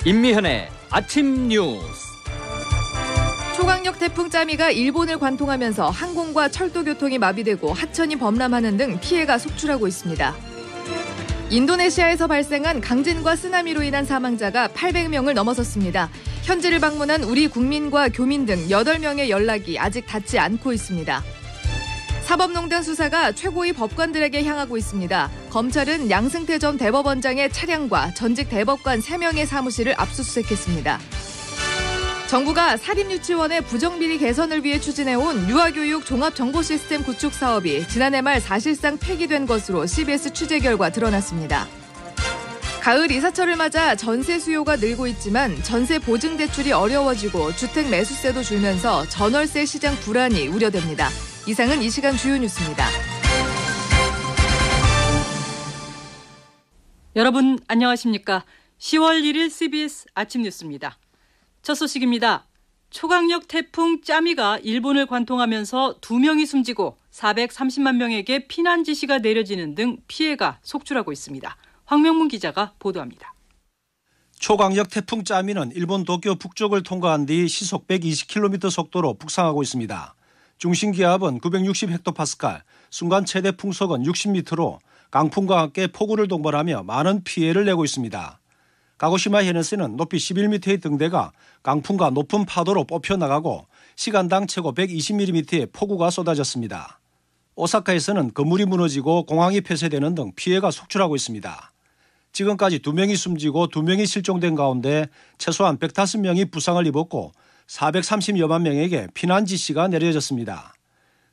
임미현의 아침 뉴스. 초강력 태풍 짜미가 일본을 관통하면서 항공과 철도 교통이 마비되고 하천이 범람하는 등 피해가 속출하고 있습니다. 인도네시아에서 발생한 강진과 쓰나미로 인한 사망자가 800명을 넘어섰습니다. 현지를 방문한 우리 국민과 교민 등 8명의 연락이 아직 닿지 않고 있습니다. 사법농단 수사가 최고위 법관들에게 향하고 있습니다. 검찰은 양승태 전 대법원장의 차량과 전직 대법관 3명의 사무실을 압수수색했습니다. 정부가 사립유치원의 부정비리 개선을 위해 추진해온 유아교육 종합정보시스템 구축 사업이 지난해 말 사실상 폐기된 것으로 CBS 취재 결과 드러났습니다. 가을 이사철을 맞아 전세 수요가 늘고 있지만 전세 보증 대출이 어려워지고 주택 매수세도 줄면서 전월세 시장 불안이 우려됩니다. 이상은 이 시간 주요 뉴스입니다. 여러분 안녕하십니까? 10월 1일 CBS 아침 뉴스입니다. 첫 소식입니다. 초강력 태풍 짜미가 일본을 관통하면서 2명이 숨지고 430만 명에게 피난 지시가 내려지는 등 피해가 속출하고 있습니다. 황명문 기자가 보도합니다. 초강력 태풍 짜미는 일본 도쿄 북쪽을 통과한 뒤 시속 120km 속도로 북상하고 있습니다. 중심 기압은 960헥토파스칼, 순간 최대 풍속은 60m로 강풍과 함께 폭우를 동반하며 많은 피해를 내고 있습니다. 가고시마 해안에서는 높이 11m의 등대가 강풍과 높은 파도로 뽑혀나가고 시간당 최고 120mm의 폭우가 쏟아졌습니다. 오사카에서는 건물이 무너지고 공항이 폐쇄되는 등 피해가 속출하고 있습니다. 지금까지 2명이 숨지고 2명이 실종된 가운데 최소한 105명이 부상을 입었고 430여만 명에게 피난 지시가 내려졌습니다.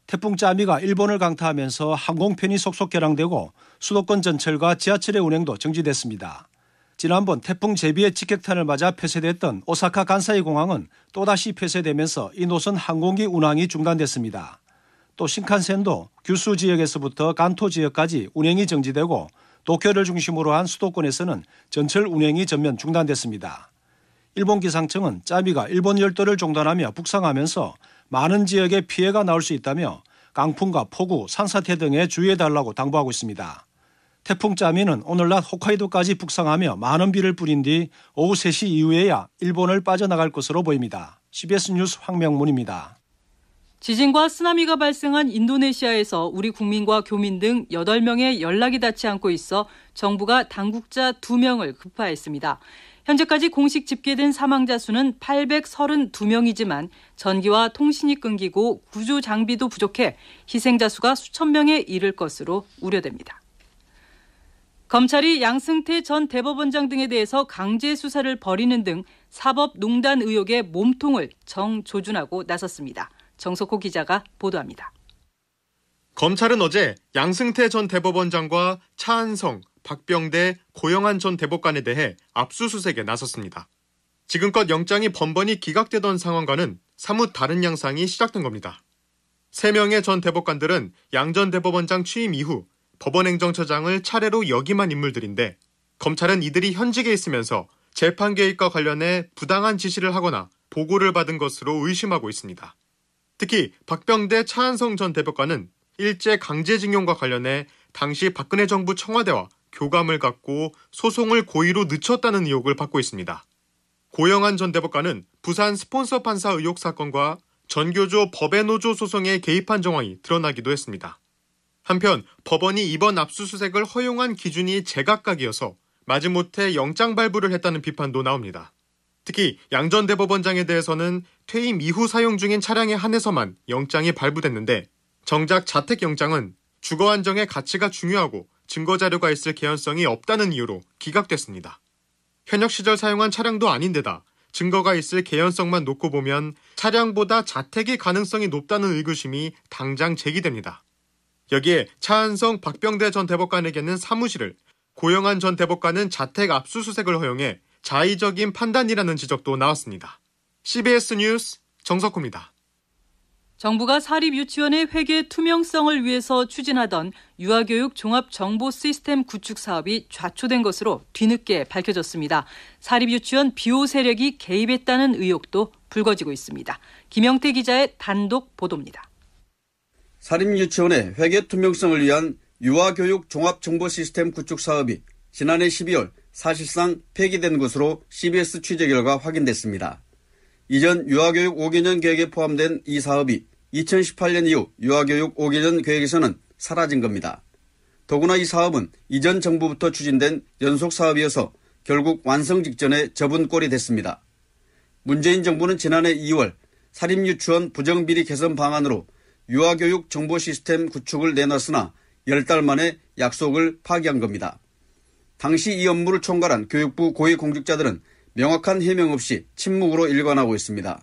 태풍 짜미가 일본을 강타하면서 항공편이 속속 결항되고 수도권 전철과 지하철의 운행도 정지됐습니다. 지난번 태풍 제비의 직격탄을 맞아 폐쇄됐던 오사카 간사이 공항은 또다시 폐쇄되면서 이 노선 항공기 운항이 중단됐습니다. 또 신칸센도 규슈 지역에서부터 간토 지역까지 운행이 정지되고 도쿄를 중심으로 한 수도권에서는 전철 운행이 전면 중단됐습니다. 일본 기상청은 짜미가 일본 열도를 종단하며 북상하면서 많은 지역에 피해가 나올 수 있다며 강풍과 폭우, 산사태 등에 주의해달라고 당부하고 있습니다. 태풍 짜미는 오늘 낮 홋카이도까지 북상하며 많은 비를 뿌린 뒤 오후 3시 이후에야 일본을 빠져나갈 것으로 보입니다. CBS 뉴스 황명문입니다. 지진과 쓰나미가 발생한 인도네시아에서 우리 국민과 교민 등 8명의 연락이 닿지 않고 있어 정부가 당국자 2명을 급파했습니다. 현재까지 공식 집계된 사망자 수는 832명이지만 전기와 통신이 끊기고 구조 장비도 부족해 희생자 수가 수천 명에 이를 것으로 우려됩니다. 검찰이 양승태 전 대법원장 등에 대해서 강제 수사를 벌이는 등 사법농단 의혹의 몸통을 정조준하고 나섰습니다. 정석호 기자가 보도합니다. 검찰은 어제 양승태 전 대법원장과 차한성, 박병대, 고영한 전 대법관에 대해 압수수색에 나섰습니다. 지금껏 영장이 번번이 기각되던 상황과는 사뭇 다른 양상이 시작된 겁니다. 3명의 전 대법관들은 양 전 대법원장 취임 이후 법원행정처장을 차례로 역임한 인물들인데 검찰은 이들이 현직에 있으면서 재판 개입과 관련해 부당한 지시를 하거나 보고를 받은 것으로 의심하고 있습니다. 특히 박병대 차한성 전 대법관은 일제 강제징용과 관련해 당시 박근혜 정부 청와대와 교감을 갖고 소송을 고의로 늦췄다는 의혹을 받고 있습니다. 고영한 전 대법관은 부산 스폰서 판사 의혹 사건과 전교조 법외노조 소송에 개입한 정황이 드러나기도 했습니다. 한편 법원이 이번 압수수색을 허용한 기준이 제각각이어서 마지못해 영장 발부를 했다는 비판도 나옵니다. 특히 양 전 대법원장에 대해서는 퇴임 이후 사용 중인 차량에 한해서만 영장이 발부됐는데 정작 자택영장은 주거 안정의 가치가 중요하고 증거자료가 있을 개연성이 없다는 이유로 기각됐습니다. 현역 시절 사용한 차량도 아닌데다 증거가 있을 개연성만 놓고 보면 차량보다 자택이 가능성이 높다는 의구심이 당장 제기됩니다. 여기에 차한성, 박병대 전 대법관에게는 사무실을, 고영한 전 대법관은 자택 압수수색을 허용해 자의적인 판단이라는 지적도 나왔습니다. CBS 뉴스 정석호입니다. 정부가 사립유치원의 회계 투명성을 위해서 추진하던 유아교육 종합정보시스템 구축 사업이 좌초된 것으로 뒤늦게 밝혀졌습니다. 사립유치원 비호 세력이 개입했다는 의혹도 불거지고 있습니다. 김영태 기자의 단독 보도입니다. 사립유치원의 회계 투명성을 위한 유아교육 종합정보시스템 구축 사업이 지난해 12월 사실상 폐기된 것으로 CBS 취재 결과 확인됐습니다. 이전 유아교육 5개년 계획에 포함된 이 사업이 2018년 이후 유아교육 5개년 계획에서는 사라진 겁니다. 더구나 이 사업은 이전 정부부터 추진된 연속 사업이어서 결국 완성 직전에 접은 꼴이 됐습니다. 문재인 정부는 지난해 2월 사립유치원 부정비리 개선 방안으로 유아교육 정보 시스템 구축을 내놨으나 10달 만에 약속을 파기한 겁니다. 당시 이 업무를 총괄한 교육부 고위공직자들은 명확한 해명 없이 침묵으로 일관하고 있습니다.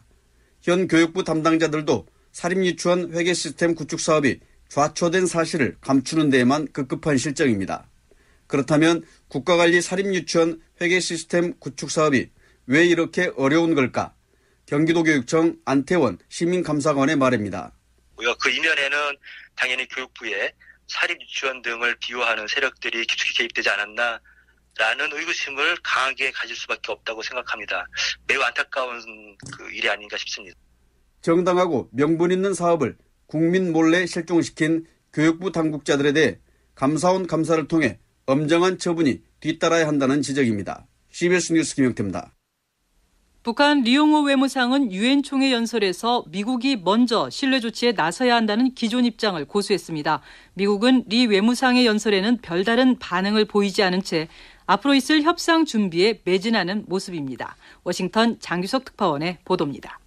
현 교육부 담당자들도 사립유치원 회계 시스템 구축 사업이 좌초된 사실을 감추는 데에만 급급한 실정입니다. 그렇다면 국가관리 사립유치원 회계 시스템 구축 사업이 왜 이렇게 어려운 걸까? 경기도교육청 안태원 시민감사관의 말입니다. 그 이면에는 당연히 교육부에 사립유치원 등을 비호하는 세력들이 깊숙이 개입되지 않았나라는 의구심을 강하게 가질 수밖에 없다고 생각합니다. 매우 안타까운 일이 아닌가 싶습니다. 정당하고 명분 있는 사업을 국민 몰래 실종시킨 교육부 당국자들에 대해 감사원 감사를 통해 엄정한 처분이 뒤따라야 한다는 지적입니다. CBS 뉴스 김영태입니다. 북한 리용호 외무상은 유엔 총회 연설에서 미국이 먼저 신뢰 조치에 나서야 한다는 기존 입장을 고수했습니다. 미국은 리 외무상의 연설에는 별다른 반응을 보이지 않은 채 앞으로 있을 협상 준비에 매진하는 모습입니다. 워싱턴 장규석 특파원의 보도입니다.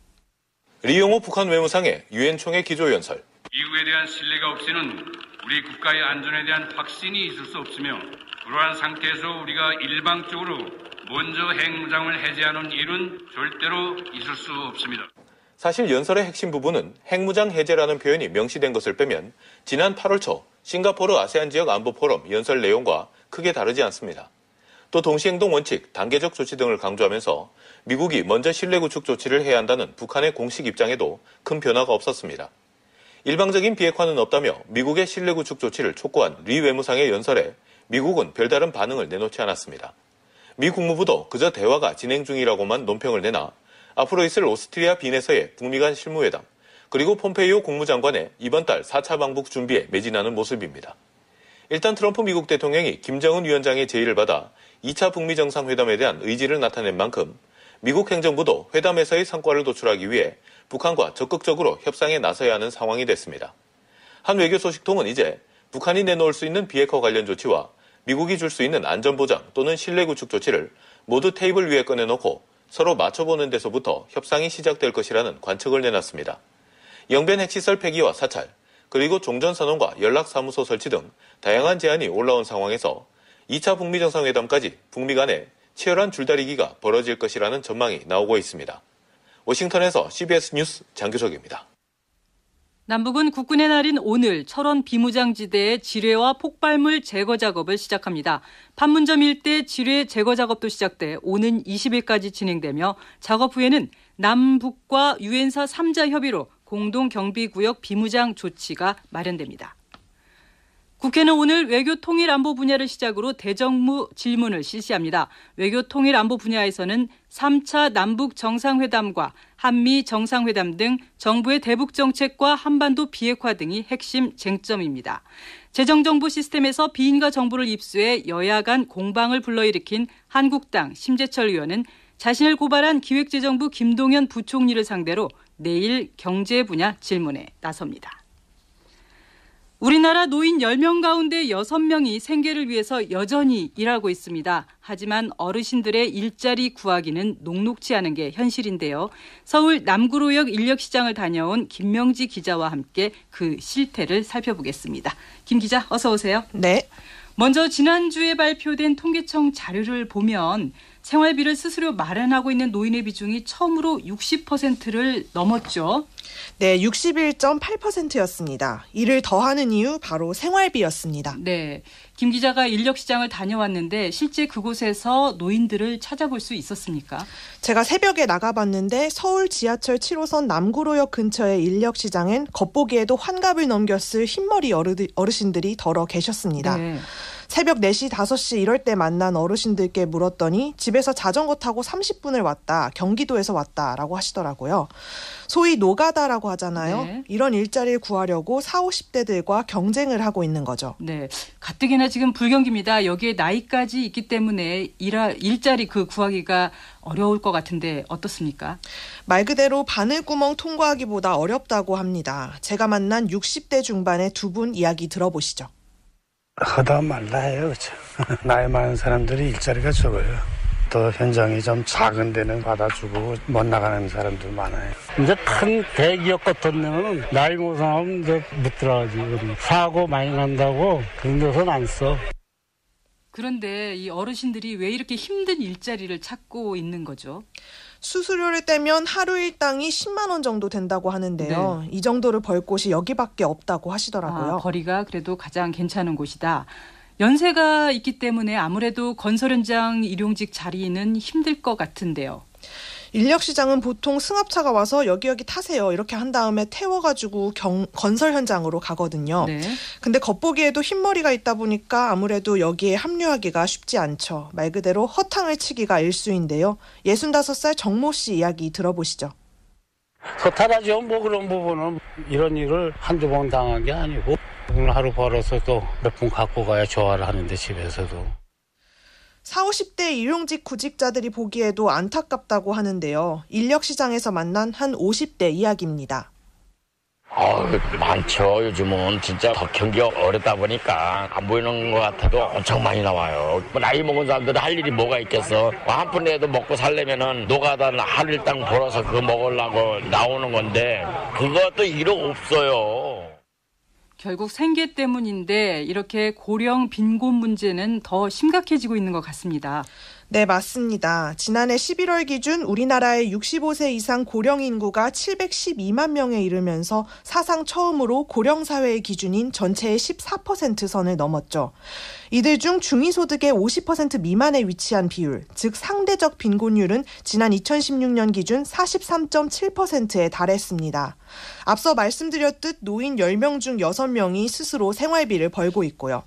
리용호 북한 외무상의 유엔 총회 기조연설. 미국에 대한 신뢰가 없이는 우리 국가의 안전에 대한 확신이 있을 수 없으며 그러한 상태에서 우리가 일방적으로 먼저 핵무장을 해제하는 일은 절대로 있을 수 없습니다. 사실 연설의 핵심 부분은 핵무장 해제라는 표현이 명시된 것을 빼면 지난 8월 초 싱가포르 아세안 지역 안보 포럼 연설 내용과 크게 다르지 않습니다. 또 동시행동 원칙, 단계적 조치 등을 강조하면서 미국이 먼저 신뢰 구축 조치를 해야 한다는 북한의 공식 입장에도 큰 변화가 없었습니다. 일방적인 비핵화는 없다며 미국의 신뢰 구축 조치를 촉구한 리 외무상의 연설에 미국은 별다른 반응을 내놓지 않았습니다. 미 국무부도 그저 대화가 진행 중이라고만 논평을 내나 앞으로 있을 오스트리아 빈에서의 북미 간 실무회담, 그리고 폼페이오 국무장관의 이번 달 4차 방북 준비에 매진하는 모습입니다. 일단 트럼프 미국 대통령이 김정은 위원장의 제의를 받아 2차 북미 정상회담에 대한 의지를 나타낸 만큼 미국 행정부도 회담에서의 성과를 도출하기 위해 북한과 적극적으로 협상에 나서야 하는 상황이 됐습니다. 한 외교 소식통은 이제 북한이 내놓을 수 있는 비핵화 관련 조치와 미국이 줄 수 있는 안전보장 또는 신뢰 구축 조치를 모두 테이블 위에 꺼내놓고 서로 맞춰보는 데서부터 협상이 시작될 것이라는 관측을 내놨습니다. 영변 핵시설 폐기와 사찰, 그리고 종전선언과 연락사무소 설치 등 다양한 제안이 올라온 상황에서 2차 북미 정상회담까지 북미 간에 치열한 줄다리기가 벌어질 것이라는 전망이 나오고 있습니다. 워싱턴에서 CBS 뉴스 장규석입니다. 남북은 국군의 날인 오늘 철원 비무장지대의 지뢰와 폭발물 제거 작업을 시작합니다. 판문점 일대 지뢰 제거 작업도 시작돼 오는 20일까지 진행되며 작업 후에는 남북과 유엔사 3자 협의로 공동경비구역 비무장 조치가 마련됩니다. 국회는 오늘 외교통일안보 분야를 시작으로 대정부 질문을 실시합니다. 외교통일안보 분야에서는 3차 남북 정상회담과 한미 정상회담 등 정부의 대북 정책과 한반도 비핵화 등이 핵심 쟁점입니다. 재정정부 시스템에서 비인가 정보를 입수해 여야 간 공방을 불러일으킨 한국당 심재철 의원은 자신을 고발한 기획재정부 김동연 부총리를 상대로 내일 경제 분야 질문에 나섭니다. 우리나라 노인 10명 가운데 6명이 생계를 위해서 여전히 일하고 있습니다. 하지만 어르신들의 일자리 구하기는 녹록지 않은 게 현실인데요. 서울 남구로역 인력시장을 다녀온 김명지 기자와 함께 그 실태를 살펴보겠습니다. 김 기자, 어서 오세요. 네. 먼저 지난주에 발표된 통계청 자료를 보면 생활비를 스스로 마련하고 있는 노인의 비중이 처음으로 60%를 넘었죠. 네, 61.8%였습니다. 이를 더하는 이유 바로 생활비였습니다. 네, 김 기자가 인력시장을 다녀왔는데 실제 그곳에서 노인들을 찾아볼 수 있었습니까? 제가 새벽에 나가봤는데 서울 지하철 7호선 남구로역 근처의 인력시장엔 겉보기에도 환갑을 넘겼을 흰머리 어르신들이 덜어 계셨습니다. 네. 새벽 4시, 5시 이럴 때 만난 어르신들께 물었더니 집에서 자전거 타고 30분을 왔다, 경기도에서 왔다라고 하시더라고요. 소위 노가다라고 하잖아요. 네. 이런 일자리를 구하려고 40, 50대들과 경쟁을 하고 있는 거죠. 네, 가뜩이나 지금 불경기입니다. 여기에 나이까지 있기 때문에 일자리 구하기가 어려울 것 같은데 어떻습니까? 말 그대로 바늘구멍 통과하기보다 어렵다고 합니다. 제가 만난 60대 중반의 두 분 이야기 들어보시죠. 하다 말라 해요. 그렇죠? 나이 많은 사람들이 일자리가 적어요. 또 현장이 좀 작은 데는 받아주고 못 나가는 사람들 많아요. 이제 큰 대기업 같은 데는 나이 먹은 사람은 이제 못 들어가지. 사고 많이 난다고 그런 데서는 안 써. 그런데 이 어르신들이 왜 이렇게 힘든 일자리를 찾고 있는 거죠? 수수료를 떼면 하루 일당이 10만 원 정도 된다고 하는데요. 이 정도를 벌 곳이 여기밖에 없다고 하시더라고요. 거리가 그래도 가장 괜찮은 곳이다. 연세가 있기 때문에 아무래도 건설 현장 일용직 자리는 힘들 것 같은데요. 인력시장은 보통 승합차가 와서 여기 타세요 이렇게 한 다음에 태워가지고 건설 현장으로 가거든요. 네. 근데 겉보기에도 흰머리가 있다 보니까 아무래도 여기에 합류하기가 쉽지 않죠. 말 그대로 허탕을 치기가 일쑤인데요. 65살 정모 씨 이야기 들어보시죠. 허탈하죠. 뭐 그런 부분은 이런 일을 한두 번 당한 게 아니고 오늘 하루 벌어서 또 몇 분 갖고 가야 조화를 하는데 집에서도. 40, 50대 일용직 구직자들이 보기에도 안타깝다고 하는데요. 인력시장에서 만난 한 50대 이야기입니다. 많죠. 요즘은 진짜 더 경기가 어렵다 보니까 안 보이는 것 같아도 엄청 많이 나와요. 나이 먹은 사람들은 할 일이 뭐가 있겠어. 한 푼이라도 먹고 살려면은 노가다는 하루 일당 벌어서 그거 먹으려고 나오는 건데 그것도 일은 없어요. 결국 생계 때문인데 이렇게 고령 빈곤 문제는 더 심각해지고 있는 것 같습니다. 네, 맞습니다. 지난해 11월 기준 우리나라의 65세 이상 고령 인구가 712만 명에 이르면서 사상 처음으로 고령 사회의 기준인 전체의 14% 선을 넘었죠. 이들 중 중위소득의 50% 미만에 위치한 비율, 즉 상대적 빈곤율은 지난 2016년 기준 43.7%에 달했습니다. 앞서 말씀드렸듯 노인 10명 중 6명이 스스로 생활비를 벌고 있고요.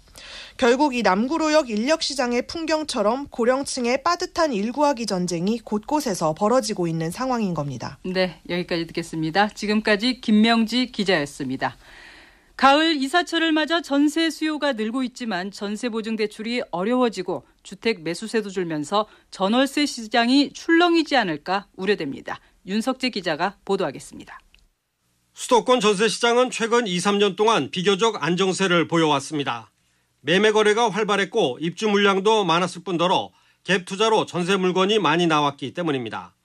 결국 이 남구로역 인력시장의 풍경처럼 고령층의 빠듯한 일구하기 전쟁이 곳곳에서 벌어지고 있는 상황인 겁니다. 네, 여기까지 듣겠습니다. 지금까지 김명지 기자였습니다. 가을 이사철을 맞아 전세 수요가 늘고 있지만 전세보증대출이 어려워지고 주택 매수세도 줄면서 전월세 시장이 출렁이지 않을까 우려됩니다. 윤석재 기자가 보도하겠습니다. 수도권 전세시장은 최근 2, 3년 동안 비교적 안정세를 보여왔습니다. 매매 거래가 활발했고 입주 물량도 많았을 뿐더러 갭 투자로 전세 물건이 많이 나왔기 때문입니다.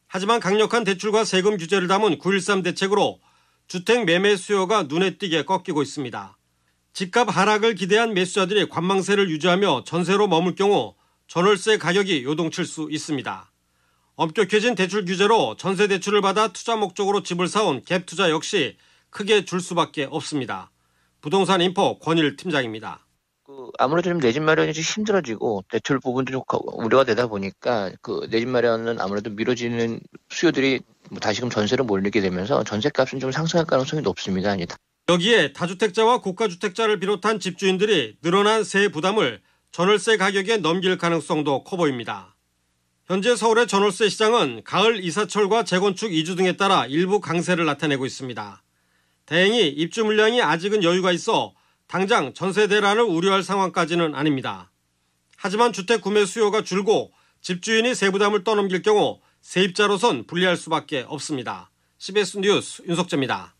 하지만 강력한 대출과 세금 규제를 담은 9.13 대책으로 주택 매매 수요가 눈에 띄게 꺾이고 있습니다. 집값 하락을 기대한 매수자들이 관망세를 유지하며 전세로 머물 경우 전월세 가격이 요동칠 수 있습니다. 엄격해진 대출 규제로 전세 대출을 받아 투자 목적으로 집을 사온 갭 투자 역시 크게 줄 수밖에 없습니다. 부동산 인포 권일 팀장입니다. 아무래도 좀 내 집 마련이 좀 힘들어지고 대출 부분도 좀 우려가 되다 보니까 내 집 마련은 아무래도 미뤄지는 수요들이 다시금 전세로 몰리게 되면서 전세값은 좀 상승할 가능성이 높습니다. 여기에 다주택자와 고가주택자를 비롯한 집주인들이 늘어난 세액 부담을 전월세 가격에 넘길 가능성도 커 보입니다. 현재 서울의 전월세 시장은 가을 이사철과 재건축 이주 등에 따라 일부 강세를 나타내고 있습니다. 다행히 입주 물량이 아직은 여유가 있어 당장 전세 대란을 우려할 상황까지는 아닙니다. 하지만 주택 구매 수요가 줄고 집주인이 세부담을 떠넘길 경우 세입자로선 불리할 수밖에 없습니다. CBS 뉴스 윤석재입니다.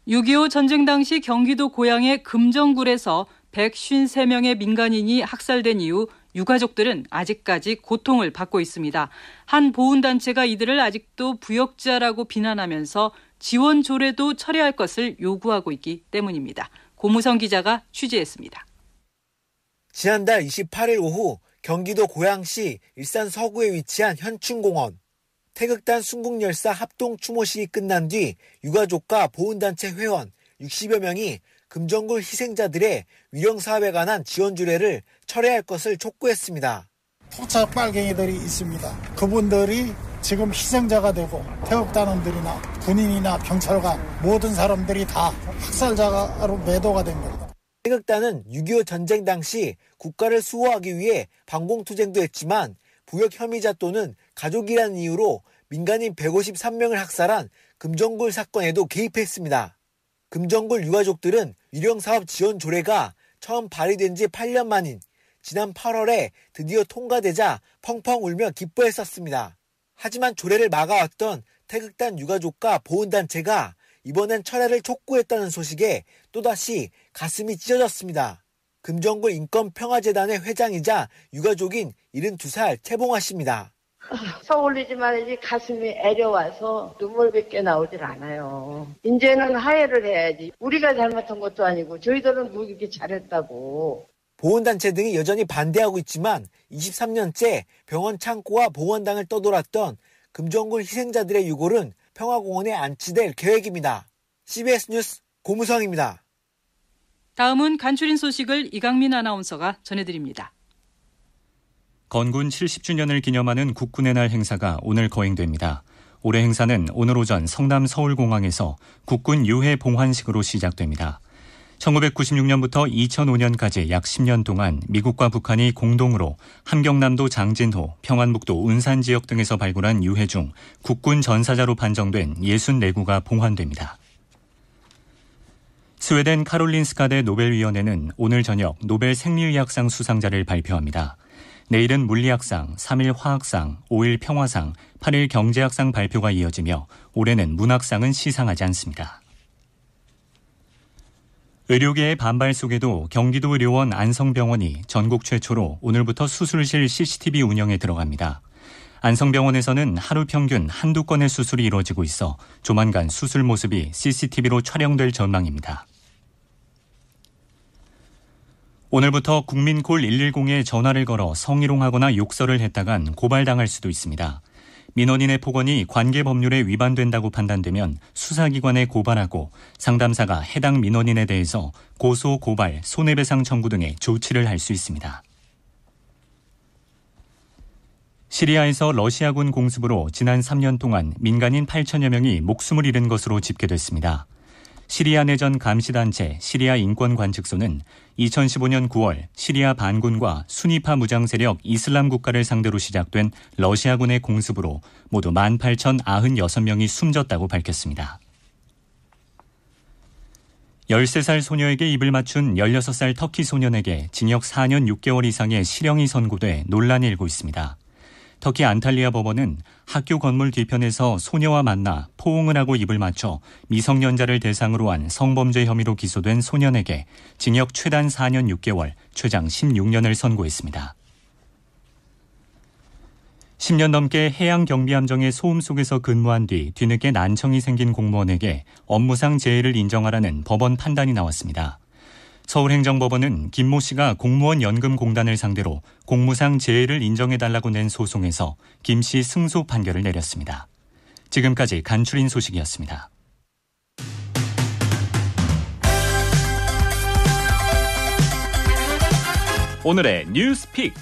6.25 전쟁 당시 경기도 고양의 금정굴에서 153명의 민간인이 학살된 이후 유가족들은 아직까지 고통을 받고 있습니다. 한 보훈단체가 이들을 아직도 부역자라고 비난하면서 지원 조례도 철회할 것을 요구하고 있기 때문입니다. 고무성 기자가 취재했습니다. 지난달 28일 오후 경기도 고양시 일산 서구에 위치한 현충공원. 태극단 순국열사 합동 추모식이 끝난 뒤 유가족과 보훈단체 회원 60여 명이 금정굴 희생자들의 위령사업에 관한 지원조례를 철회할 것을 촉구했습니다. 토착 빨갱이들이 있습니다. 그분들이 지금 희생자가 되고 태극단원들이나 군인이나 경찰관 모든 사람들이 다 학살자로 매도가 된 겁니다. 태극단은 6.25 전쟁 당시 국가를 수호하기 위해 반공투쟁도 했지만 부역 혐의자 또는 가족이라는 이유로 민간인 153명을 학살한 금정굴 사건에도 개입했습니다. 금정굴 유가족들은 위령사업 지원 조례가 처음 발의된 지 8년 만인 지난 8월에 드디어 통과되자 펑펑 울며 기뻐했었습니다. 하지만 조례를 막아왔던 태극단 유가족과 보훈단체가 이번엔 철회를 촉구했다는 소식에 또다시 가슴이 찢어졌습니다. 금정굴 인권평화재단의 회장이자 유가족인 72살 최봉화 씨입니다. 서울리지 말이지 가슴이 애려와서 눈물밖에 나오질 않아요. 이제는 하해를 해야지. 우리가 잘못한 것도 아니고 저희들은 뭐 이렇게 잘했다고. 보훈단체 등이 여전히 반대하고 있지만 23년째 병원 창고와 보건당을 떠돌았던 금정굴 희생자들의 유골은 평화공원에 안치될 계획입니다. CBS 뉴스 고무성입니다. 다음은 간추린 소식을 이강민 아나운서가 전해드립니다. 건군 70주년을 기념하는 국군의 날 행사가 오늘 거행됩니다. 올해 행사는 오늘 오전 성남 서울공항에서 국군 유해 봉환식으로 시작됩니다. 1996년부터 2005년까지 약 10년 동안 미국과 북한이 공동으로 함경남도 장진호, 평안북도 운산 지역 등에서 발굴한 유해 중 국군 전사자로 판정된 64구가 봉환됩니다. 스웨덴 카롤린스카대 노벨위원회는 오늘 저녁 노벨 생리의학상 수상자를 발표합니다. 내일은 물리학상, 3일 화학상, 5일 평화상, 8일 경제학상 발표가 이어지며 올해는 문학상은 시상하지 않습니다. 의료계의 반발 속에도 경기도 의료원 안성병원이 전국 최초로 오늘부터 수술실 CCTV 운영에 들어갑니다. 안성병원에서는 하루 평균 한두 건의 수술이 이루어지고 있어 조만간 수술 모습이 CCTV로 촬영될 전망입니다. 오늘부터 국민콜 110에 전화를 걸어 성희롱하거나 욕설을 했다간 고발당할 수도 있습니다. 민원인의 폭언이 관계법률에 위반된다고 판단되면 수사기관에 고발하고 상담사가 해당 민원인에 대해서 고소, 고발, 손해배상 청구 등의 조치를 할 수 있습니다. 시리아에서 러시아군 공습으로 지난 3년 동안 민간인 8천여 명이 목숨을 잃은 것으로 집계됐습니다. 시리아 내전 감시단체 시리아 인권관측소는 2015년 9월 시리아 반군과 순위파 무장세력 이슬람 국가를 상대로 시작된 러시아군의 공습으로 모두 18,096명이 숨졌다고 밝혔습니다. 13살 소녀에게 입을 맞춘 16살 터키 소년에게 징역 4년 6개월 이상의 실형이 선고돼 논란이 일고 있습니다. 터키 안탈리아 법원은 학교 건물 뒤편에서 소녀와 만나 포옹을 하고 입을 맞춰 미성년자를 대상으로 한 성범죄 혐의로 기소된 소년에게 징역 최단 4년 6개월, 최장 16년을 선고했습니다. 10년 넘게 해양경비함정의 소음 속에서 근무한 뒤 뒤늦게 난청이 생긴 공무원에게 업무상 재해를 인정하라는 법원 판단이 나왔습니다. 서울행정법원은 김모 씨가 공무원 연금공단을 상대로 공무상 재해를 인정해달라고 낸 소송에서 김 씨 승소 판결을 내렸습니다. 지금까지 간추린 소식이었습니다. 오늘의 뉴스픽.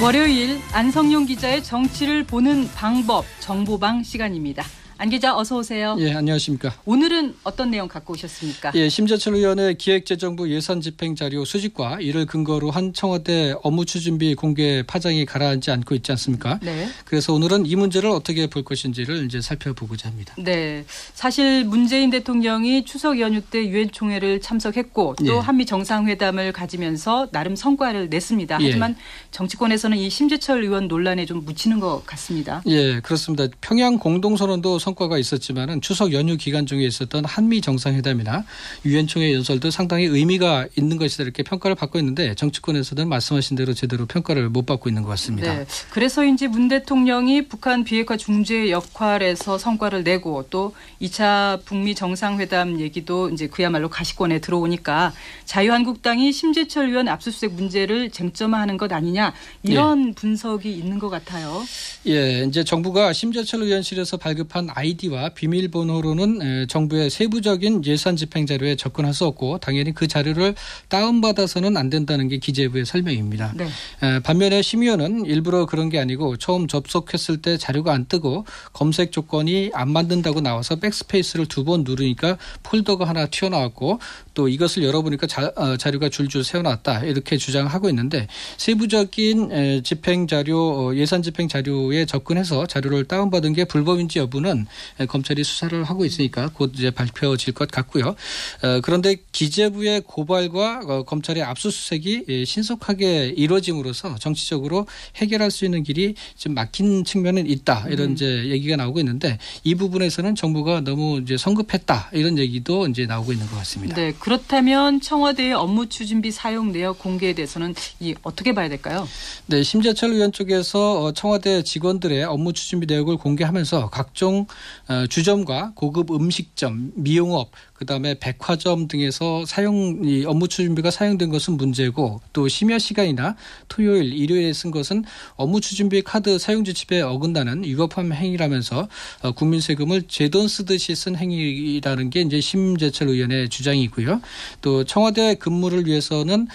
월요일 안성용 기자의 정치를 보는 방법 정보방 시간입니다. 안 기자 어서 오세요. 예, 안녕하십니까. 오늘은 어떤 내용 갖고 오셨습니까? 예, 심재철 의원의 기획재정부 예산집행자료 수집과 이를 근거로 한 청와대 업무추진비 공개 파장이 가라앉지 않고 있지 않습니까? 네. 그래서 오늘은 이 문제를 어떻게 볼 것인지를 이제 살펴보고자 합니다. 네, 사실 문재인 대통령이 추석 연휴 때 유엔 총회를 참석했고 또 한미 정상회담을 가지면서 나름 성과를 냈습니다. 하지만 정치권에서는 이 심재철 의원 논란에 좀 묻히는 것 같습니다. 예, 그렇습니다. 평양 공동선언도 성과가 있었지만은 추석 연휴 기간 중에 있었던 한미 정상회담이나 유엔 총회 연설도 상당히 의미가 있는 것이다 이렇게 평가를 받고 있는데 정치권에서는 말씀하신 대로 제대로 평가를 못 받고 있는 것 같습니다. 네, 그래서인지 문 대통령이 북한 비핵화 중재 역할에서 성과를 내고 또 2차 북미 정상회담 얘기도 이제 그야말로 가시권에 들어오니까 자유한국당이 심재철 의원 압수수색 문제를 쟁점화하는 것 아니냐 이런 분석이 있는 것 같아요. 예, 이제 정부가 심재철 의원실에서 발급한 아이디와 비밀번호로는 정부의 세부적인 예산 집행 자료에 접근할 수 없고 당연히 그 자료를 다운받아서는 안 된다는 게 기재부의 설명입니다. 네. 반면에 심의원은 일부러 그런 게 아니고 처음 접속했을 때 자료가 안 뜨고 검색 조건이 안 맞는다고 나와서 백스페이스를 2번 누르니까 폴더가 하나 튀어나왔고 또 이것을 열어보니까 자료가 줄줄 새어나왔다 이렇게 주장하고 있는데 세부적인 집행 자료 예산 집행 자료에 접근해서 자료를 다운받은 게 불법인지 여부는 검찰이 수사를 하고 있으니까 곧 이제 발표질 것 같고요. 그런데 기재부의 고발과 검찰의 압수수색이 신속하게 이루어짐으로써 정치적으로 해결할 수 있는 길이 좀 막힌 측면은 있다 이런 이제 얘기가 나오고 있는데 이 부분에서는 정부가 너무 이제 성급했다 이런 얘기도 이제 나오고 있는 것 같습니다. 네, 그렇다면 청와대의 업무 추진비 사용 내역 공개에 대해서는 어떻게 봐야 될까요? 네, 심재철 의원 쪽에서 청와대 직원들의 업무 추진비 내역을 공개하면서 각종 주점과 고급 음식점, 미용업, 그다음에 백화점 등에서 이 업무 추진비가 사용된 것은 문제고 또 심야 시간이나 토요일, 일요일에 쓴 것은 업무 추진비 카드 사용 지침에 어긋나는 위법한 행위라면서 국민 세금을 제 돈 쓰듯이 쓴 행위라는 게 이제 심재철 의원의 주장이고요. 또 청와대 근무를 위해서는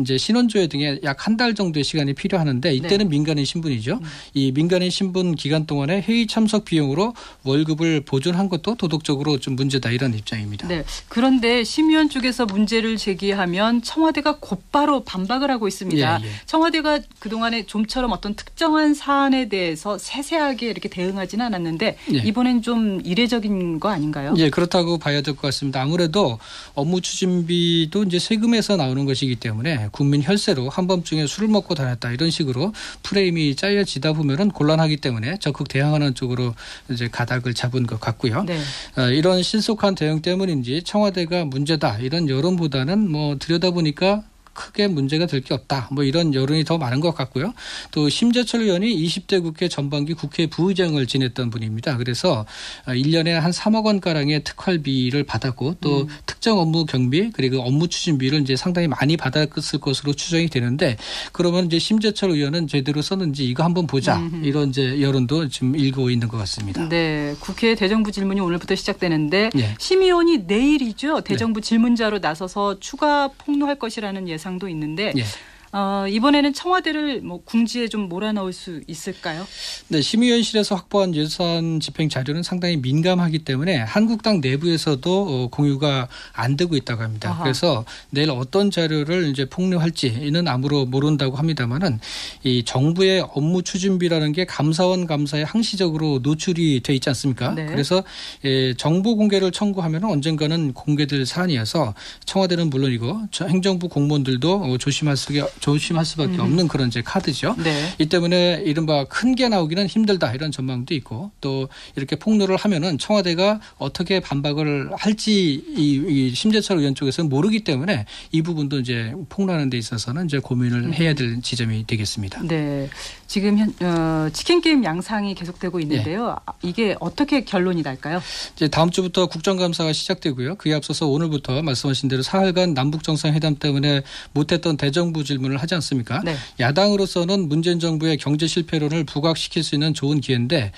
이제 신원조회 등에 약 한 달 정도의 시간이 필요하는데 이때는 민간인 신분이죠. 이 민간인 신분 기간 동안에 회의 참석 비용으로 월급을 보존한 것도 도덕적으로 좀 문제다 이런 입장입니다. 네. 그런데 심의원 쪽에서 문제를 제기하면 청와대가 곧바로 반박을 하고 있습니다. 예. 청와대가 그동안에 좀처럼 어떤 특정한 사안에 대해서 세세하게 이렇게 대응하지는 않았는데 이번엔 좀 이례적인 거 아닌가요? 예, 그렇다고 봐야 될 것 같습니다. 아무래도 업무 추진비도 이제 세금에서 나오는 것이기 때문에 국민 혈세로 한밤중에 술을 먹고 다녔다 이런 식으로 프레임이 짜여지다 보면은 곤란하기 때문에 적극 대항하는 쪽으로 이제 가닥을 잡은 것 같고요. 네. 이런 신속한 대응 때문인지 청와대가 문제다 이런 여론보다는 뭐 들여다보니까 크게 문제가 될 게 없다. 뭐 이런 여론이 더 많은 것 같고요. 또 심재철 의원이 20대 국회 전반기 국회 부의장을 지냈던 분입니다. 그래서 1년에 한 3억 원가량의 특활비를 받았고 또 특정 업무 경비 그리고 업무 추진비를 이제 상당히 많이 받았을 것으로 추정이 되는데 그러면 이제 심재철 의원은 제대로 썼는지 이거 한번 보자. 이런 이제 여론도 지금 일고 있는 것 같습니다. 네. 국회 대정부 질문이 오늘부터 시작되는데 네. 심의원이 내일이죠. 대정부 질문자로 나서서 추가 폭로할 것이라는 예상도 있는데 이번에는 청와대를 궁지에 좀 몰아넣을 수 있을까요? 네, 심의위원실에서 확보한 예산 집행 자료는 상당히 민감하기 때문에 한국당 내부에서도 공유가 안 되고 있다고 합니다. 아하. 그래서 내일 어떤 자료를 이제 폭로할지는 아무로 모른다고 합니다만은 이 정부의 업무 추진비라는 게 감사원 감사에 항시적으로 노출이 돼 있지 않습니까? 네. 그래서 정보 공개를 청구하면 언젠가는 공개될 사안이어서 청와대는 물론이고 행정부 공무원들도 조심할 수밖에 없는 그런 이제 카드죠. 네. 이 때문에 이른바 큰 게 나오기는 힘들다 이런 전망도 있고 또 이렇게 폭로를 하면은 청와대가 어떻게 반박을 할지 이 심재철 의원 쪽에서는 모르기 때문에 이 부분도 이제 폭로하는 데 있어서는 이제 고민을 해야 될 지점이 되겠습니다. 네. 지금 치킨 게임 양상이 계속되고 있는데요. 이게 어떻게 결론이 날까요? 이제 다음 주부터 국정감사가 시작되고요. 그에 앞서서 오늘부터 말씀하신 대로 사흘간 남북 정상회담 때문에 못했던 대정부 질문을 하지 않습니까? 네. 야당으로서는 문재인 정부의 경제 실패론을 부각시킬 수 있는 좋은 기회인데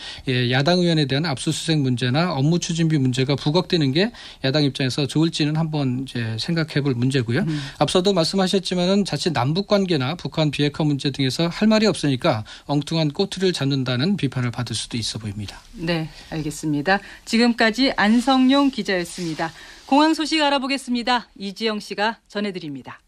야당 의원에 대한 압수수색 문제나 업무 추진비 문제가 부각되는 게 야당 입장에서 좋을지는 한번 이제 생각해볼 문제고요. 앞서도 말씀하셨지만은 자칫 남북 관계나 북한 비핵화 문제 등에서 할 말이 없으니까 엉뚱한 꼬투리를 잡는다는 비판을 받을 수도 있어 보입니다. 네, 알겠습니다. 지금까지 안성용 기자였습니다. 공항 소식 알아보겠습니다. 이지영 씨가 전해드립니다.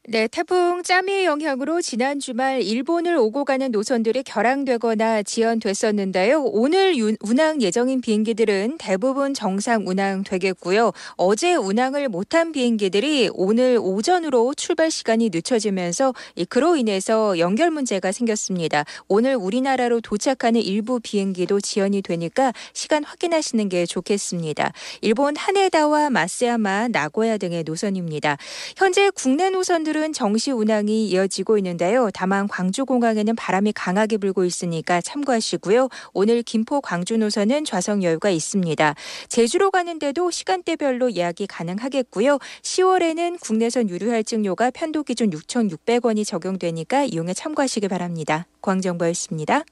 네, 태풍 짜미의 영향으로 지난 주말 일본을 오고 가는 노선들이 결항되거나 지연됐었는데요. 오늘 운항 예정인 비행기들은 대부분 정상 운항되겠고요. 어제 운항을 못한 비행기들이 오늘 오전으로 출발 시간이 늦춰지면서 그로 인해서 연결 문제가 생겼습니다. 오늘 우리나라로 도착하는 일부 비행기도 지연이 되니까 시간 확인하시는 게 좋겠습니다. 일본 하네다와 마쓰야마, 나고야 등의 노선입니다. 현재 국내 노선들은 정시 운항이 이어지고 있는데요. 다만 광주공항에는 바람이 강하게 불고 있으니까 참고하시고요. 오늘 김포 광주 노선은 좌석 여유가 있습니다. 제주로 가는데도 시간대별로 예약이 가능하겠고요. 10월에는 국내선 유류 할증료가 편도 기준 6,600원이 적용되니까 이용에 참고하시기 바랍니다. 광정보였습니다.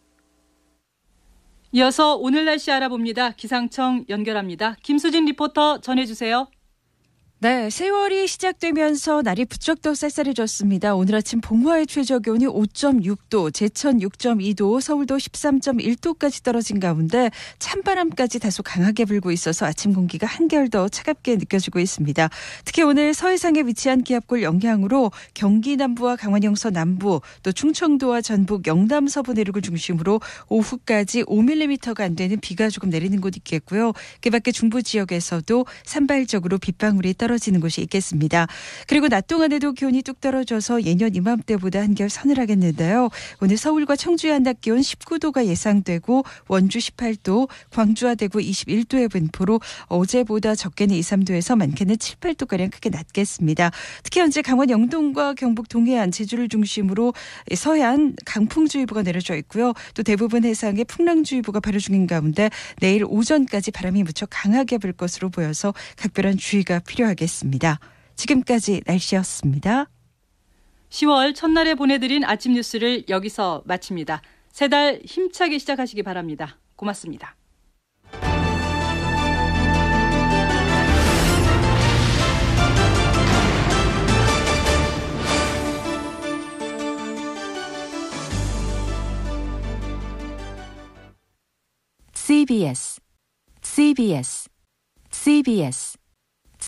이어서 오늘 날씨 알아봅니다. 기상청 연결합니다. 김수진 리포터 전해주세요. 네, 세월이 시작되면서 날이 부쩍 더 쌀쌀해졌습니다. 오늘 아침 봉화의 최저기온이 5.6도, 제천 6.2도, 서울도 13.1도까지 떨어진 가운데 찬바람까지 다소 강하게 불고 있어서 아침 공기가 한결 더 차갑게 느껴지고 있습니다. 특히 오늘 서해상에 위치한 기압골 영향으로 경기 남부와 강원 영서 남부, 또 충청도와 전북, 영남 서부 내륙을 중심으로 오후까지 5mm가 안 되는 비가 조금 내리는 곳 있겠고요. 그 밖에 중부 지역에서도 산발적으로 빗방울이 떨어지는 곳이 있겠습니다. 그리고 낮 동안에도 기온이 뚝 떨어져서 예년 이맘때보다 한결 서늘하겠는데요. 오늘 서울과 청주의 한낮 기온 19도가 예상되고 원주 18도, 광주와 대구 21도의 분포로 어제보다 적게는 2, 3도에서 많게는 7, 8도가량 크게 낮겠습니다. 특히 현재 강원 영동과 경북 동해안, 제주를 중심으로 서해안 강풍주의보가 내려져 있고요. 또 대부분 해상에 풍랑주의보가 발효 중인 가운데 내일 오전까지 바람이 무척 강하게 불 것으로 보여서 각별한 주의가 필요하겠습니다. 지금까지 날씨였습니다. 10월 첫날에 보내드린 아침 뉴스를 여기서 마칩니다. 새 달 힘차게 시작하시기 바랍니다. 고맙습니다. CBS